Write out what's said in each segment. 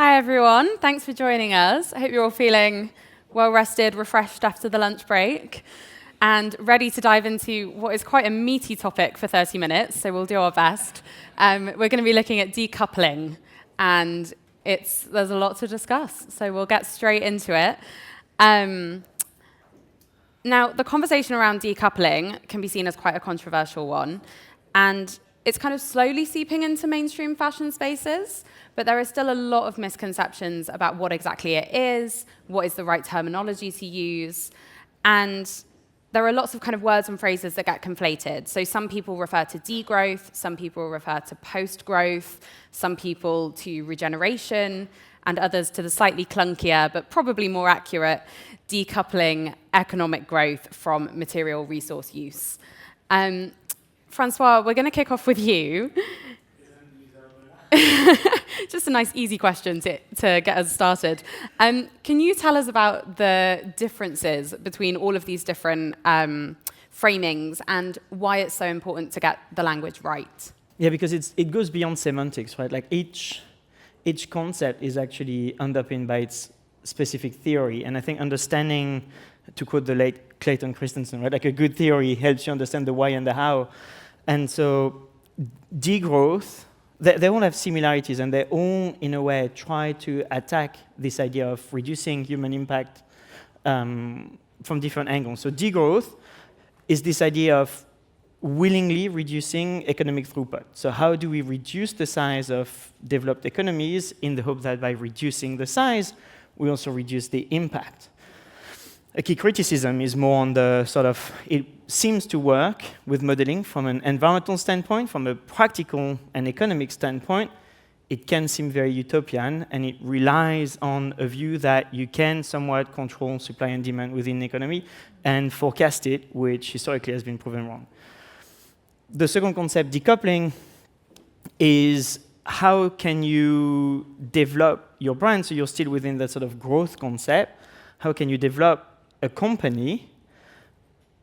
Hi, everyone. Thanks for joining us. I hope you're all feeling well-rested, refreshed after the lunch break, and ready to dive into what is quite a meaty topic for 30 minutes, so we'll do our best. We're going to be looking at decoupling, and there's a lot to discuss, so we'll get straight into it. Now, the conversation around decoupling can be seen as quite a controversial one, and it's kind of slowly seeping into mainstream fashion spaces, but there are still a lot of misconceptions about what exactly it is, what is the right terminology to use, and there are lots of kind of words and phrases that get conflated. So some people refer to degrowth, some people refer to post-growth, some people to regeneration, and others to the slightly clunkier, but probably more accurate, decoupling economic growth from material resource use. Francois, we're going to kick off with you. Just a nice, easy question to get us started. Can you tell us about the differences between all of these different framings and why it's so important to get the language right? Yeah, because it goes beyond semantics, right? Like each concept is actually underpinned by its specific theory, and I think understanding, to quote the late Clayton Christensen, right? Like a good theory helps you understand the why and the how. And so degrowth, they all have similarities, and they all, in a way, try to attack this idea of reducing human impact from different angles. So degrowth is this idea of willingly reducing economic throughput. So how do we reduce the size of developed economies in the hope that by reducing the size, we also reduce the impact? A key criticism is more on the sort of, it seems to work with modeling from an environmental standpoint, from a practical and economic standpoint. It can seem very utopian, and it relies on a view that you can somewhat control supply and demand within the economy and forecast it, which historically has been proven wrong. The second concept, decoupling, is how can you develop your brand, so you're still within that sort of growth concept. How can you develop a company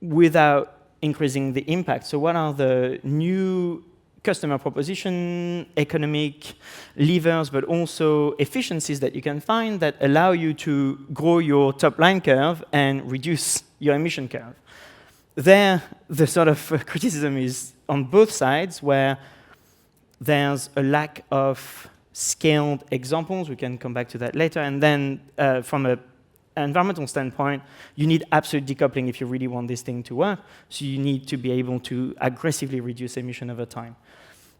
without increasing the impact? So what are the new customer proposition, economic levers, but also efficiencies that you can find that allow you to grow your top line curve and reduce your emission curve? There, the sort of criticism is on both sides, where there's a lack of scaled examples. We can come back to that later. And then from an environmental standpoint, you need absolute decoupling if you really want this thing to work. So you need to be able to aggressively reduce emission over time.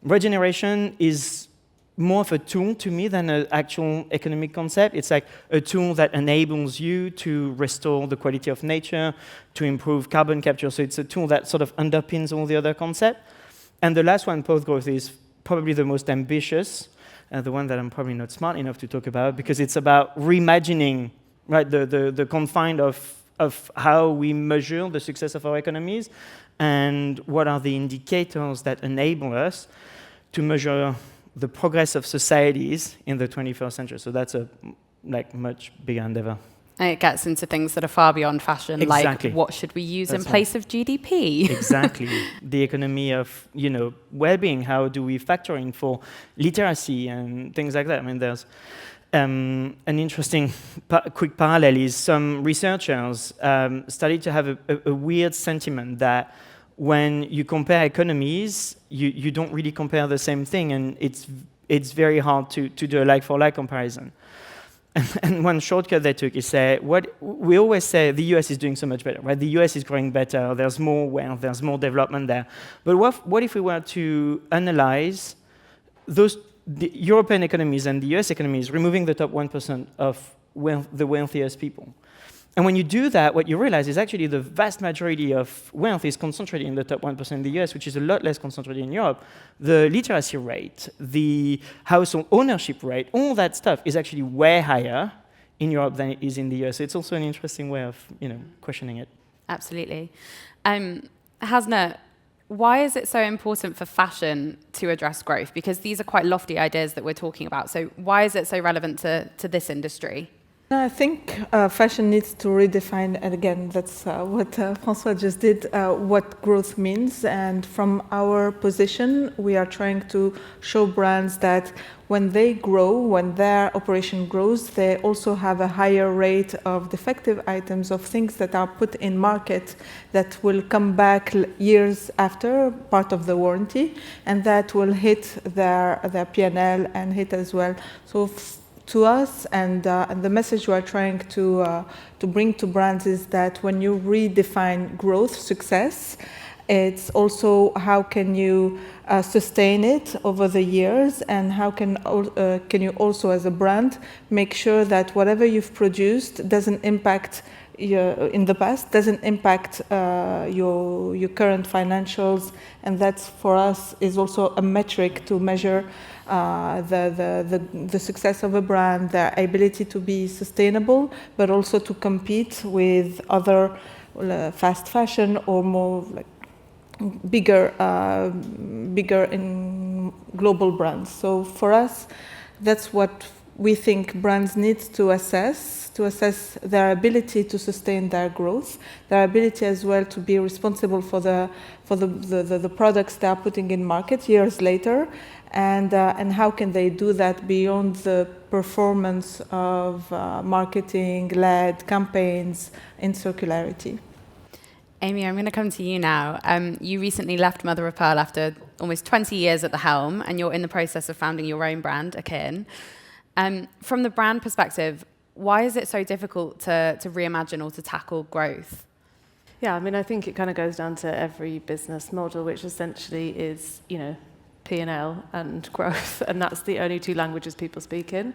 Regeneration is more of a tool to me than an actual economic concept. It's like a tool that enables you to restore the quality of nature, to improve carbon capture. So it's a tool that sort of underpins all the other concepts. And the last one, post-growth, is probably the most ambitious, the one that I'm probably not smart enough to talk about, because it's about reimagining, right, the confine of how we measure the success of our economies, and what are the indicators that enable us to measure the progress of societies in the 21st century. So that's a much bigger endeavor. And it gets into things that are far beyond fashion, Exactly. like what should we use That's in place of GDP? Exactly. The economy of well-being. How do we factor in for literacy and things like that? I mean, there's an interesting quick parallel is some researchers started to have a weird sentiment that when you compare economies, you don't really compare the same thing, and it's very hard to do a like-for-like comparison. And one shortcut they took is say, what we always say, the US is doing so much better, right? The US is growing better, there's more wealth, there's more development there. But what if we were to analyze the European economies and the US economies, removing the top 1% of the wealthiest people? And when you do that, what you realize is actually the vast majority of wealth is concentrated in the top 1% in the US, which is a lot less concentrated in Europe. The literacy rate, the household ownership rate, all that stuff is actually way higher in Europe than it is in the US. So it's also an interesting way of questioning it. Absolutely. Hasna, why is it so important for fashion to address growth? Because these are quite lofty ideas that we're talking about. So why is it so relevant to this industry? I think fashion needs to redefine, and again, that's what Francois just did, what growth means. And from our position, we are trying to show brands that when they grow, when their operation grows, they also have a higher rate of defective items, of things that are put in market that will come back years after, part of the warranty, and that will hit their P&L and hit as well. So to us, and the message we are trying to bring to brands is that when you redefine growth, success, it's also how can you sustain it over the years, and how can you also, as a brand, make sure that whatever you've produced doesn't impact in the past, doesn't impact your current financials, and that for us is also a metric to measure the success of a brand, their ability to be sustainable, but also to compete with other fast fashion or more like bigger in global brands. So for us, that's what we think brands need to assess their ability to sustain their growth, their ability as well to be responsible for the products they are putting in market years later, and how can they do that beyond the performance of marketing-led campaigns in circularity. Amy, I'm going to come to you now. You recently left Mother of Pearl after almost 20 years at the helm, and you're in the process of founding your own brand, AKYN. From the brand perspective, why is it so difficult to reimagine or to tackle growth? Yeah, I mean, I think it kind of goes down to every business model, which essentially is, P&L and growth, and that's the only two languages people speak in.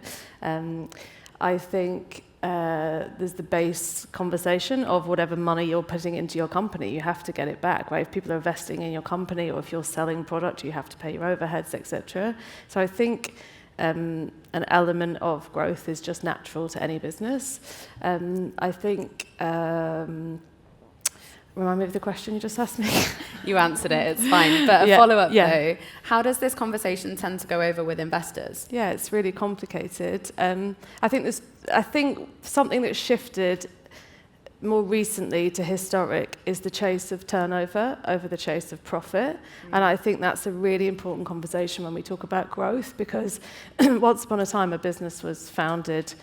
I think there's the base conversation of whatever money you're putting into your company, you have to get it back, right? If people are investing in your company, or if you're selling product, you have to pay your overheads, etc. So I think an element of growth is just natural to any business. I think, remind me of the question you just asked me. You answered it, it's fine. But a follow-up though, how does this conversation tend to go over with investors? Yeah, it's really complicated. I think something that shifted more recently to historic is the chase of turnover over the chase of profit. And I think that's a really important conversation when we talk about growth, because once upon a time a business was founded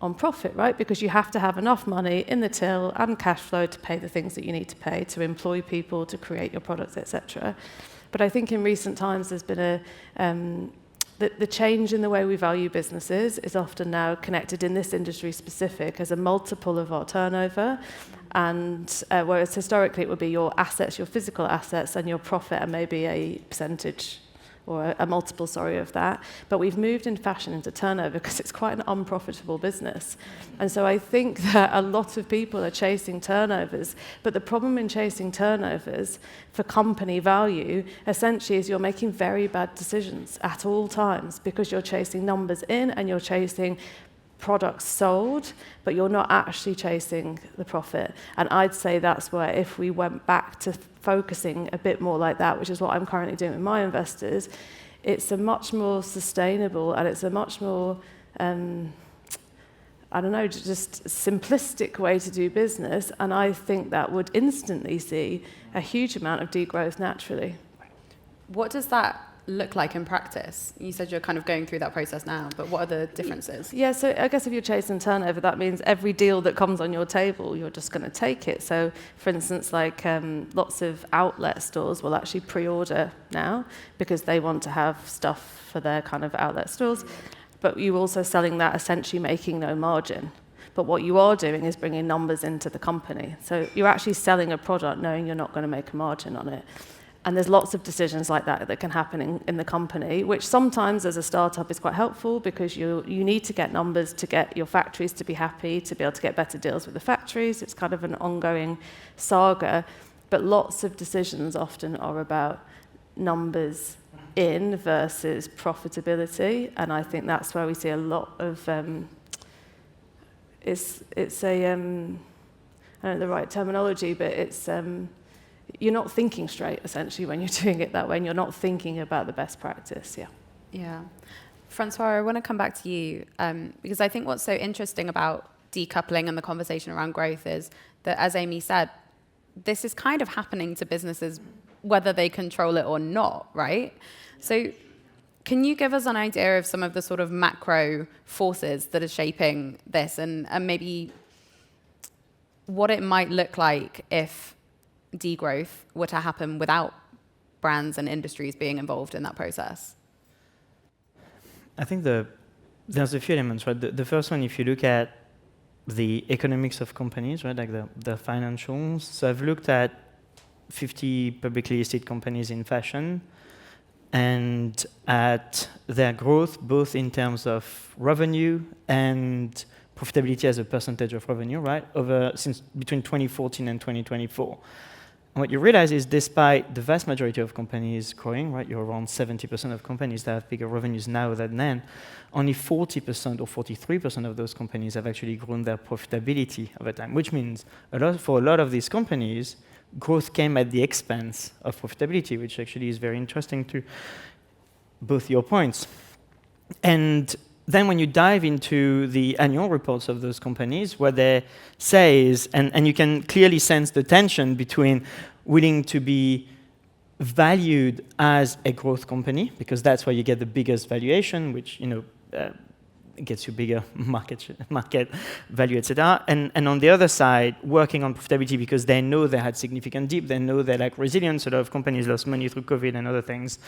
on profit, right? Because you have to have enough money in the till and cash flow to pay the things that you need to pay, to employ people, to create your products, etc. But I think in recent times there's been the change in the way we value businesses is often now connected in this industry specific as a multiple of our turnover, and whereas historically it would be your assets, your physical assets, and your profit, and maybe a percentage or a multiple, of that. But we've moved in fashion into turnover because it's quite an unprofitable business. And so I think that a lot of people are chasing turnovers, but the problem in chasing turnovers for company value essentially is you're making very bad decisions at all times, because you're chasing numbers in and you're chasing products sold, but you're not actually chasing the profit. And I'd say that's where, if we went back to focusing a bit more like that, which is what I'm currently doing with my investors, it's a much more sustainable, and it's a much more, just simplistic way to do business. And I think that would instantly see a huge amount of degrowth naturally. What does that look like in practice? You said you're kind of going through that process now, but what are the differences? Yeah, so I guess if you're chasing turnover, that means every deal that comes on your table, you're just going to take it. So, for instance, like lots of outlet stores will actually pre-order now because they want to have stuff for their kind of outlet stores. But you're also selling that, essentially making no margin. But what you are doing is bringing numbers into the company. So you're actually selling a product knowing you're not going to make a margin on it. And there's lots of decisions like that that can happen in the company, which sometimes as a startup is quite helpful, because you need to get numbers to get your factories to be happy, to be able to get better deals with the factories. It's kind of an ongoing saga. But lots of decisions often are about numbers in versus profitability. And I think that's where we see a lot of, I don't know the right terminology, but it's, you're not thinking straight, essentially, when you're doing it that way, and you're not thinking about the best practice, Yeah. Francois, I want to come back to you, because I think what's so interesting about decoupling and the conversation around growth is that, as Amy said, this is kind of happening to businesses whether they control it or not, right? So can you give us an idea of some of the sort of macro forces that are shaping this, and maybe what it might look like if degrowth were to happen without brands and industries being involved in that process? I think there's a few elements, right? The first one, if you look at the economics of companies, right, like the financials. So I've looked at 50 publicly listed companies in fashion and at their growth, both in terms of revenue and profitability as a percentage of revenue, right, since between 2014 and 2024. And what you realize is, despite the vast majority of companies growing, right, you're around 70% of companies that have bigger revenues now than then, only 40% or 43% of those companies have actually grown their profitability over time, which means for a lot of these companies, growth came at the expense of profitability, which actually is very interesting to both your points. And then when you dive into the annual reports of those companies, what they say is, and you can clearly sense the tension between willing to be valued as a growth company, because that's where you get the biggest valuation, which gets you bigger market value, etc. And on the other side, working on profitability because they know they had significant dip, they know they're like resilient. A lot of companies lost money through COVID and other things.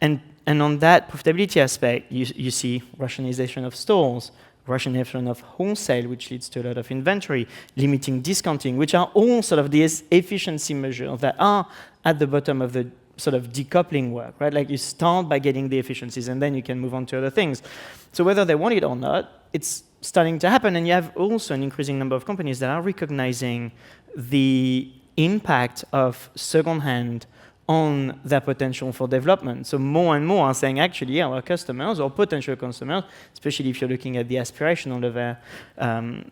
And on that profitability aspect, you see rationalization of stores, rationalization of wholesale, which leads to a lot of inventory, limiting discounting, which are all sort of these efficiency measures that are at the bottom of the sort of decoupling work, right? Like you start by getting the efficiencies and then you can move on to other things. So whether they want it or not, it's starting to happen. And you have also an increasing number of companies that are recognizing the impact of secondhand on their potential for development. So more and more are saying, actually, our customers or potential customers, especially if you're looking at the aspirational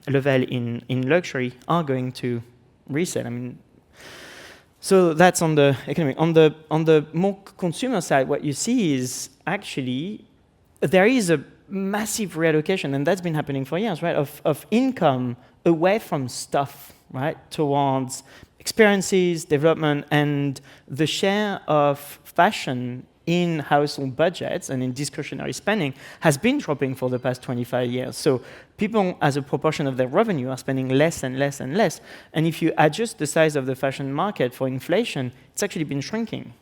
level in luxury, are going to resell. I mean, so that's on the economic. On the more consumer side, what you see is actually there is a massive reallocation, and that's been happening for years, right, of income away from stuff, right, towards experiences, development, and the share of fashion in household budgets and in discretionary spending has been dropping for the past 25 years. So people, as a proportion of their revenue, are spending less and less and less. And if you adjust the size of the fashion market for inflation, it's actually been shrinking.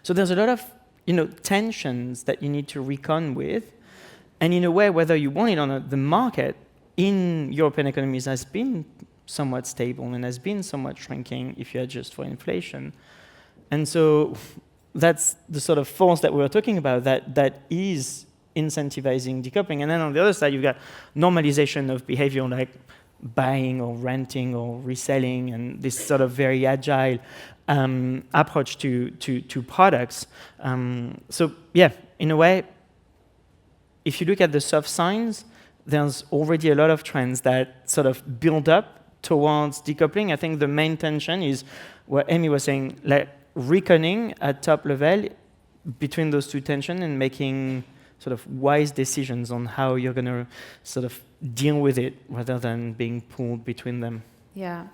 So there's a lot of tensions that you need to reckon with. And in a way, whether you want it or not, the market in European economies has been somewhat stable and has been somewhat shrinking if you adjust for inflation. And so that's the sort of force that we were talking about that is incentivizing decoupling. And then on the other side, you've got normalization of behavior like buying or renting or reselling, and this sort of very agile approach to products. So yeah, in a way, if you look at the soft signs, there's already a lot of trends that sort of build up towards decoupling. I think the main tension is what Amy was saying, like reckoning at top level between those two tensions and making sort of wise decisions on how you're going to sort of deal with it rather than being pulled between them. Yeah.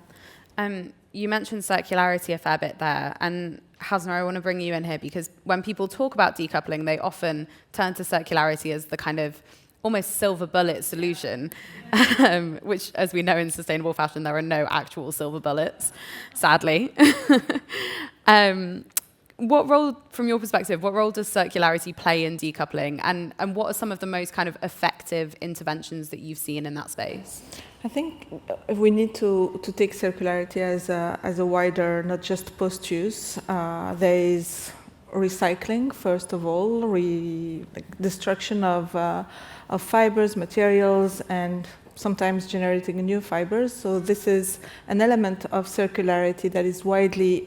You mentioned circularity a fair bit there, and Hasna, I want to bring you in here because when people talk about decoupling, they often turn to circularity as the kind of almost silver bullet solution, which, as we know in sustainable fashion, there are no actual silver bullets, sadly. What role, from your perspective, what role does circularity play in decoupling, and what are some of the most kind of effective interventions that you've seen in that space? I think we need to take circularity as a wider, not just post-use. There is recycling, first of all, destruction of fibers, materials, and sometimes generating new fibers. So this is an element of circularity that is widely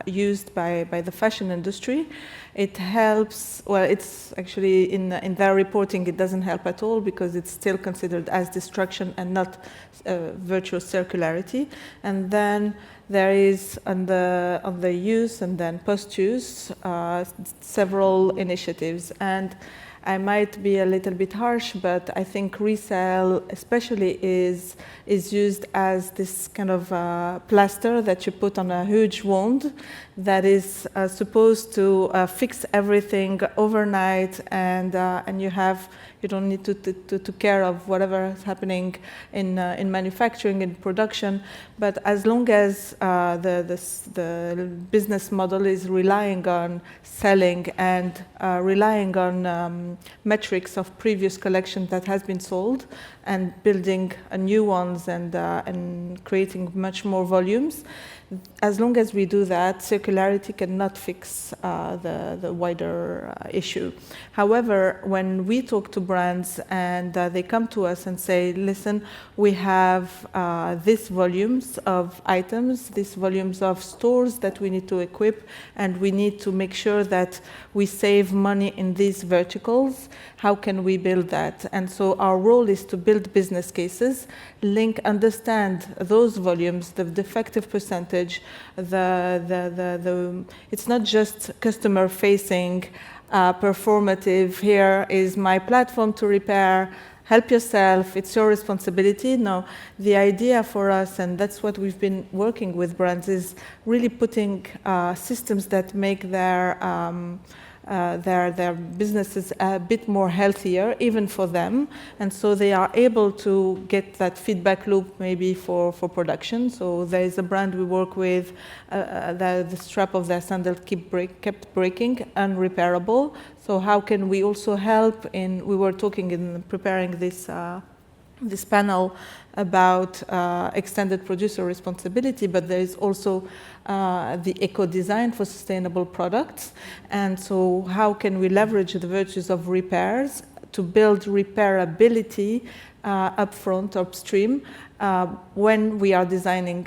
used by the fashion industry. It helps, well, it's actually in their reporting, it doesn't help at all because it's still considered as destruction and not virtuous circularity. And then there is on the use and then post-use several initiatives. And I might be a little bit harsh, but I think resale especially is used as this kind of plaster that you put on a huge wound that is supposed to fix everything overnight, and you don't need to care of whatever is happening in manufacturing, in production. But as long as the business model is relying on selling and relying on metrics of previous collection that has been sold and building new ones and creating much more volumes, as long as we do that, circularity cannot fix the wider issue. However, when we talk to brands and they come to us and say, listen, we have these volumes of items, these volumes of stores that we need to equip, and we need to make sure that we save money in these verticals, how can we build that? And so our role is to build business cases, understand those volumes, the defective percentage, it's not just customer facing, performative, here is my platform to repair, help yourself, it's your responsibility. No, the idea for us, and that's what we've been working with brands, is really putting systems that make their businesses a bit more healthier, even for them, and so they are able to get that feedback loop maybe for production. So there is a brand we work with, the strap of their sandal kept breaking, unrepairable. So how can we also help we were talking in preparing this panel about extended producer responsibility, but there is also the eco-design for sustainable products. And so how can we leverage the virtues of repairs to build repairability upfront, upstream, when we are designing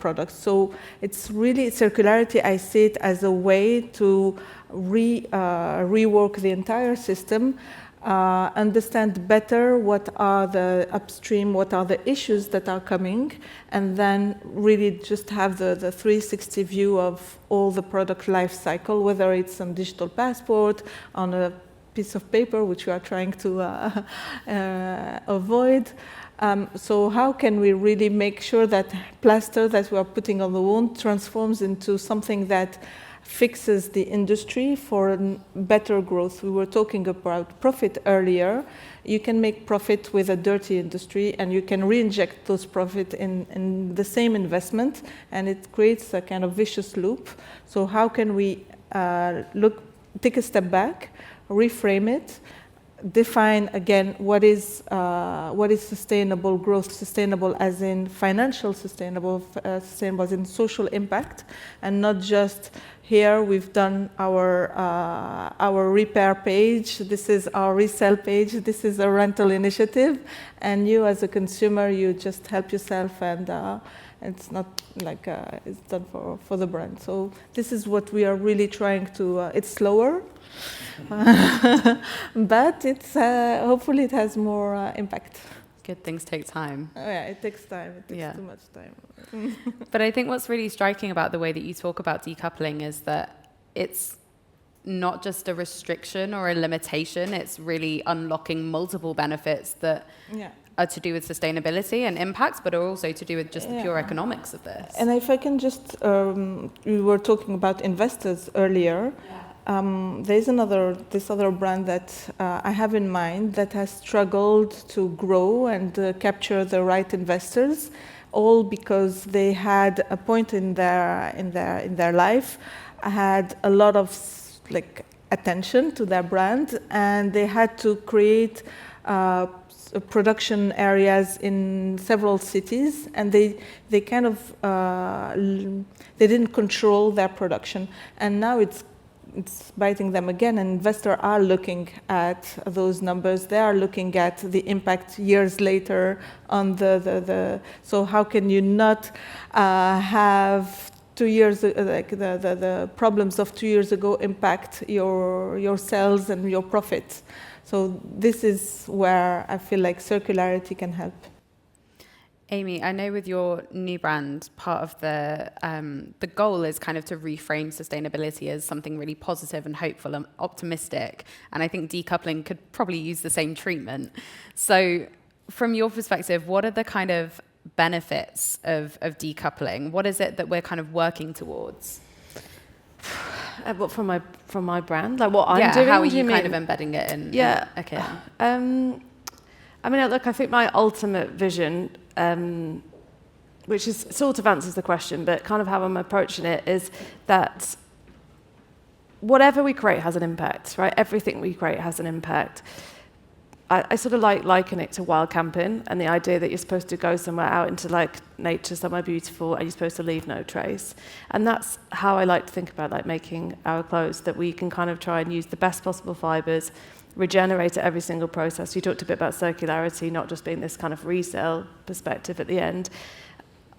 products. So it's really circularity. I see it as a way to rework the entire system, understand better what are the upstream, what are the issues that are coming, and then really just have the 360 view of all the product life cycle, whether it's on digital passport, on a piece of paper, which we are trying to avoid. So how can we really make sure that plaster that we are putting on the wound transforms into something that fixes the industry for better growth? We were talking about profit earlier. You can make profit with a dirty industry, and you can re-inject those profit in the same investment, and it creates a kind of vicious loop. So how can we take a step back, reframe it, define again what is sustainable growth, sustainable as in financial sustainable, sustainable as in social impact, and not just here we've done our repair page, this is our resale page, this is a rental initiative, and you as a consumer, you just help yourself, and it's not like it's done for the brand. So this is what we are really trying to, it's slower, but it's hopefully it has more impact. Good things take time. Oh, yeah, it takes time. It takes too much time. But I think what's really striking about the way that you talk about decoupling is that it's not just a restriction or a limitation. It's really unlocking multiple benefits that are to do with sustainability and impacts, but are also to do with just the pure economics of this. And if I can just, we were talking about investors earlier. There's this other brand that I have in mind that has struggled to grow and capture the right investors, all because they had a point in their life, had a lot of attention to their brand, and they had to create production areas in several cities, and they kind of they didn't control their production, and now it's biting them again, and investors are looking at those numbers. They are looking at the impact years later on so how can you not have 2 years, the problems of 2 years ago impact your sales and your profits? So this is where I feel like circularity can help. Amy, I know with your new brand, part of the goal is kind of to reframe sustainability as something really positive and hopeful and optimistic. And I think decoupling could probably use the same treatment. So from your perspective, what are the kind of benefits of decoupling? What is it that we're kind of working towards? What from my brand, like what I'm doing? How are you kind of embedding it in? Yeah. Okay. I mean, look, I think my ultimate vision, which is sort of answers the question, but kind of how I'm approaching it is that whatever we create has an impact, right? Everything we create has an impact. I sort of liken it to wild camping and the idea that you're supposed to go somewhere out into like nature, somewhere beautiful, and you're supposed to leave no trace. And that's how I like to think about like making our clothes, that we can kind of try and use the best possible fibers, regenerate at every single process. You talked a bit about circularity, not just being this kind of resale perspective at the end.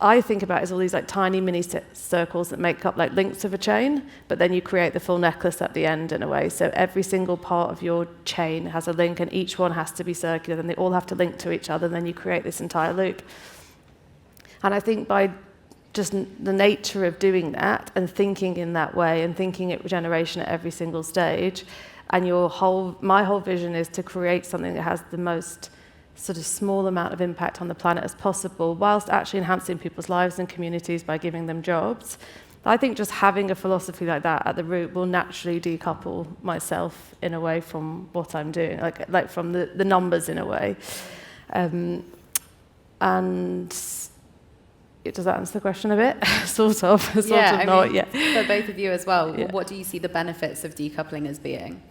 I think about it as all these like tiny mini circles that make up like links of a chain, but then you create the full necklace at the end in a way. So every single part of your chain has a link and each one has to be circular and they all have to link to each other, and then you create this entire loop. And I think by just the nature of doing that and thinking in that way and thinking it regeneration at every single stage, and my whole vision is to create something that has the most sort of small amount of impact on the planet as possible, whilst actually enhancing people's lives and communities by giving them jobs. I think just having a philosophy like that at the root will naturally decouple myself in a way from what I'm doing, like from the numbers in a way. And does that answer the question a bit? sort of not yet. For both of you as well, Yeah. what do you see the benefits of decoupling as being?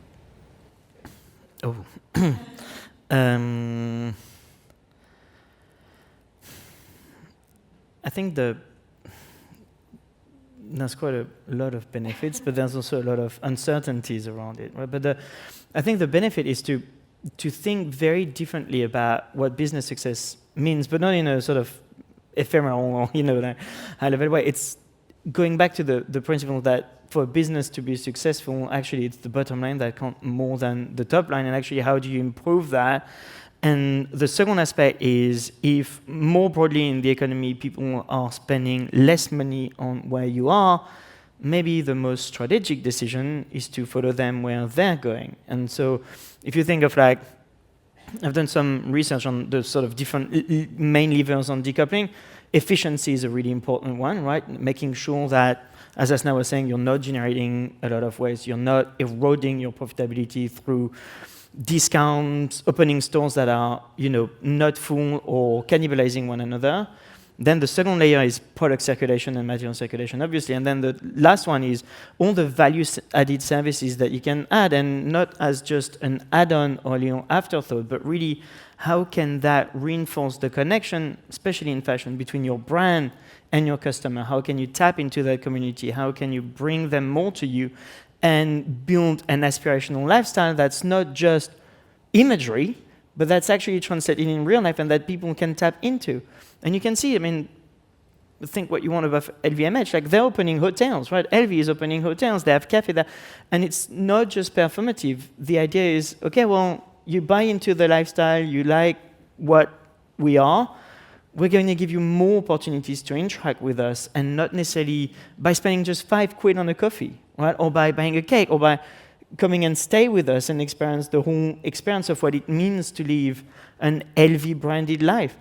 Oh. I think there's quite a lot of benefits, but there's also a lot of uncertainties around it. Right? But I think the benefit is to think very differently about what business success means, but not in a sort of ephemeral, like high-level way. It's going back to the principle that for a business to be successful, actually it's the bottom line that counts more than the top line, and actually how do you improve that? And the second aspect is if more broadly in the economy people are spending less money on where you are, maybe the most strategic decision is to follow them where they're going. And so if you think of like, I've done some research on the sort of different main levers on decoupling. Efficiency is a really important one, right? Making sure that, as Hasna was saying, you're not generating a lot of waste, you're not eroding your profitability through discounts, opening stores that are, not full or cannibalizing one another. Then the second layer is product circulation and material circulation, obviously. And then the last one is all the value-added services that you can add, and not as just an add-on or afterthought, but really how can that reinforce the connection, especially in fashion, between your brand and your customer? How can you tap into that community? How can you bring them more to you and build an aspirational lifestyle that's not just imagery, but that's actually translated in real life and that people can tap into? And you can see, think what you want about LVMH, like they're opening hotels, right? LV is opening hotels, they have cafe there. And it's not just performative. The idea is, okay, well, you buy into the lifestyle, you like what we are, we're going to give you more opportunities to interact with us, and not necessarily by spending just £5 on a coffee, right? Or by buying a cake, or by coming and stay with us and experience the whole experience of what it means to live an LV branded life.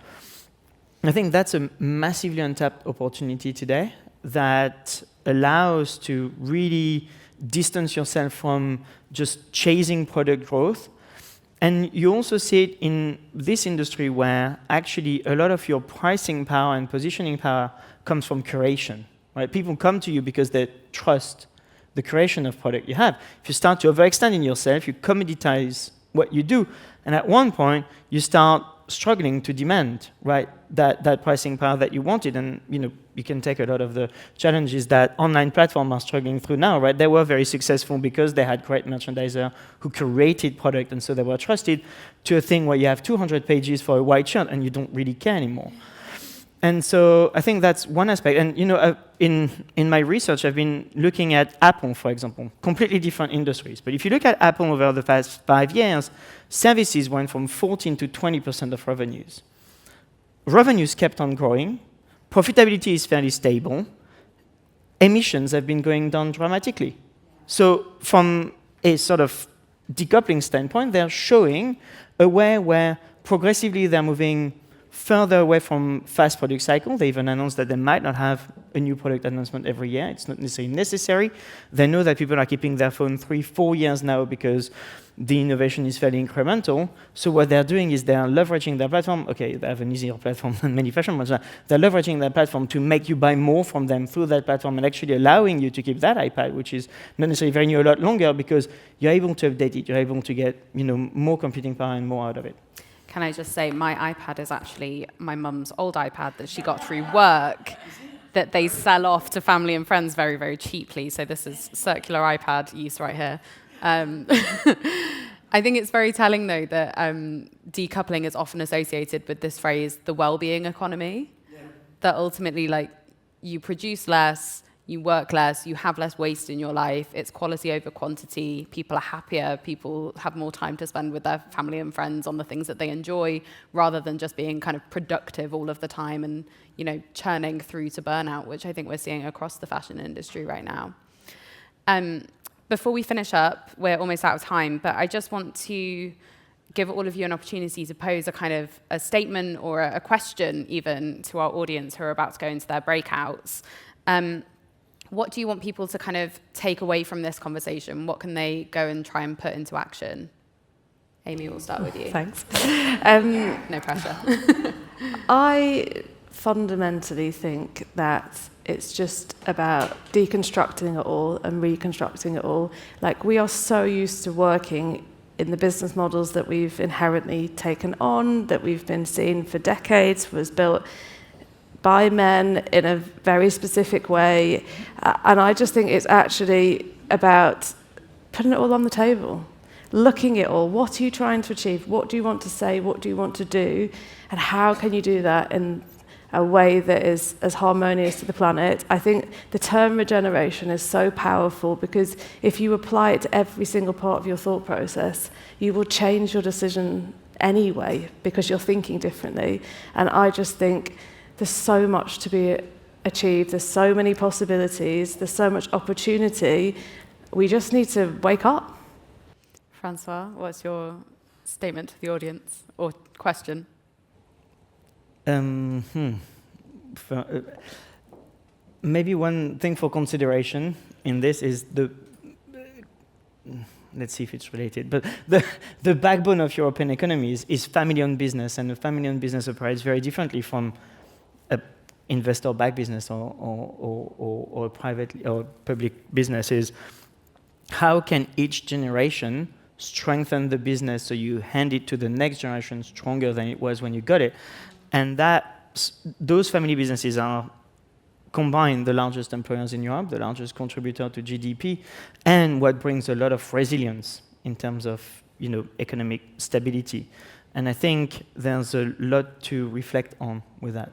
I think that's a massively untapped opportunity today that allows to really distance yourself from just chasing product growth. And you also see it in this industry where actually a lot of your pricing power and positioning power comes from curation, right? People come to you because they trust the creation of product you have. If you start to overextend in yourself, you commoditize what you do. And at one point, you start struggling to demand, right, that pricing power that you wanted. And you can take a lot of the challenges that online platforms are struggling through now, right? They were very successful because they had great merchandiser who curated product, and so they were trusted, to a thing where you have 200 pages for a white shirt and you don't really care anymore. And so I think that's one aspect. And in my research, I've been looking at Apple, for example, completely different industries. But if you look at Apple over the past 5 years, services went from 14 to 20% of revenues. revenues kept on growing, profitability is fairly stable, emissions have been going down dramatically. So from a sort of decoupling standpoint, they're showing a way where progressively they're moving further away from fast product cycle. They even announced that they might not have a new product announcement every year. It's not necessarily necessary. They know that people are keeping their phone 3-4 years now because the innovation is fairly incremental. So what they're doing is they're leveraging their platform. Okay, they have an easier platform than many fashion brands. They're leveraging their platform to make you buy more from them through that platform and actually allowing you to keep that iPad, which is not necessarily very new, a lot longer because you're able to update it. You're able to get more computing power and more out of it. Can I just say, my iPad is actually my mum's old iPad that she got through work that they sell off to family and friends very, very cheaply. So this is circular iPad use right here. I think it's very telling, though, that decoupling is often associated with this phrase, the well-being economy, that ultimately, like, you produce less, you work less, you have less waste in your life, it's quality over quantity, people are happier, people have more time to spend with their family and friends on the things that they enjoy, rather than just being kind of productive all of the time and, churning through to burnout, which I think we're seeing across the fashion industry right now. Before we finish up, we're almost out of time, but I just want to give all of you an opportunity to pose a kind of a statement or a question even to our audience who are about to go into their breakouts. What do you want people to kind of take away from this conversation? What can they go and try and put into action? Amy, we'll start with you. Thanks. No pressure. I fundamentally think that it's just about deconstructing it all and reconstructing it all. Like, we are so used to working in the business models that we've inherently taken on, that we've been seeing for decades, was built by men in a very specific way. And I just think it's actually about putting it all on the table, looking at it all. What are you trying to achieve? What do you want to say? What do you want to do? And how can you do that in a way that is as harmonious to the planet? I think the term regeneration is so powerful because if you apply it to every single part of your thought process, you will change your decision anyway because you're thinking differently. And I just think there's so much to be achieved. There's so many possibilities. There's so much opportunity. We just need to wake up. Francois, what's your statement to the audience or question? Maybe one thing for consideration in this is let's see if it's related, but the backbone of European economies is family-owned business, and a family-owned business operates very differently from a investor-backed business or a private or public businesses. How can each generation strengthen the business so you hand it to the next generation stronger than it was when you got it? And those family businesses are combined the largest employers in Europe, the largest contributor to GDP, and what brings a lot of resilience in terms of economic stability. And I think there's a lot to reflect on with that.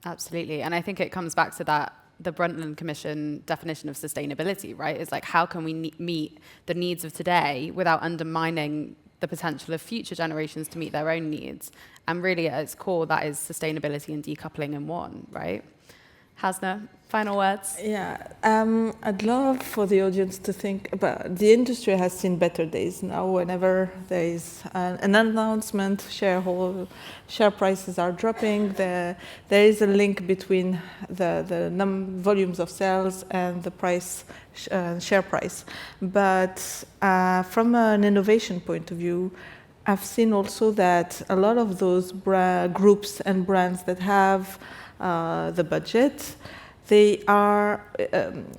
Absolutely. And I think it comes back to the Brundtland Commission definition of sustainability, right? It's like, how can we meet the needs of today without undermining the potential of future generations to meet their own needs? And really, at its core, that is sustainability and decoupling in one, right? Hasna, final words? Yeah, I'd love for the audience to think about, the industry has seen better days now. Whenever there is an announcement, share prices are dropping. There is a link between the volumes of sales and the price, share price. But from an innovation point of view, I've seen also that a lot of those groups and brands that have the budget, they are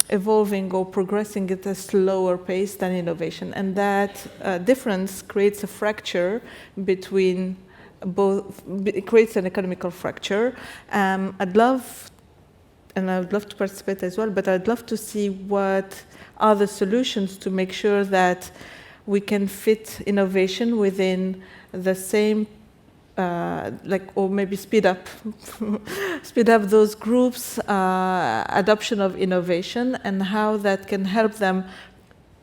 evolving or progressing at a slower pace than innovation. And that difference creates a fracture between both, it creates an economical fracture. I'd love to participate as well, but I'd love to see what are the solutions to make sure that we can fit innovation within the same or maybe speed up those groups' adoption of innovation, and how that can help them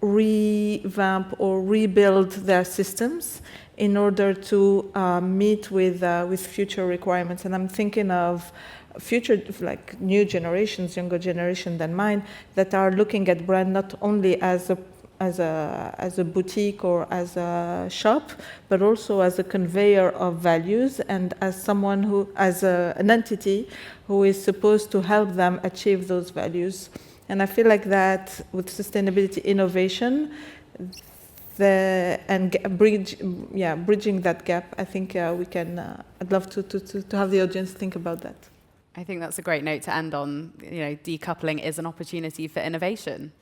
revamp or rebuild their systems in order to meet with future requirements. And I'm thinking of future, like new generations, younger generation than mine, that are looking at brand not only as a boutique or as a shop, but also as a conveyor of values and as someone who, as an entity who is supposed to help them achieve those values. And I feel like that with sustainability innovation, bridging that gap, I think we can. I'd love to have the audience think about that. I think that's a great note to end on. You know, decoupling is an opportunity for innovation.